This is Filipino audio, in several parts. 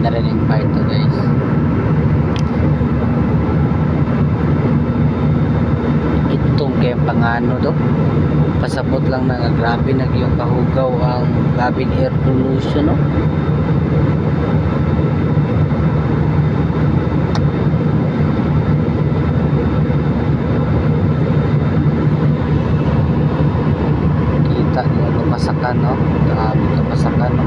narinig pa ito guys. Itong kaya pangano to, pasabot lang na grabe yung kahugaw ang cabin air pollution, no? Kita nyo kapasakan, no? Grabe kapasakan, no?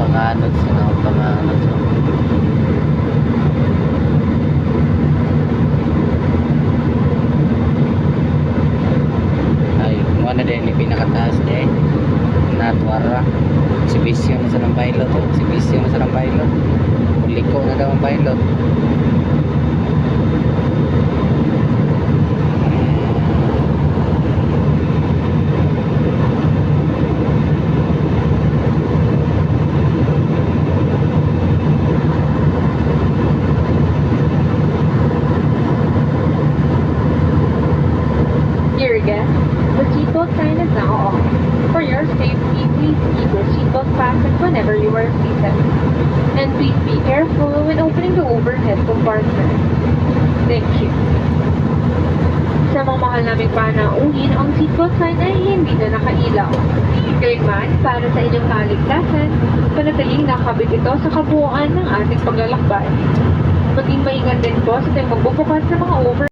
Panganod sila, panganod sila. Ay, kung ano din yung pinakataas din natwara exhibition na sa ng pilot, exhibition na sa ng pilot, uliko na daw ang pilot. Dear guests, the seatbelt sign is now off. For your safety, please keep your seatbelt fastened whenever you are seated. And please be careful when opening the overhead compartment. Thank you. Sa mga mahal naming panauhin, ang seatbelt sign ay hindi na nakailaw. Kailanman, para sa inyong kaligtasan, panatiling nakabit ito sa kabuuan ng ating paglalakbay. Maging maingat din po sa tuwing magbubukas ng mga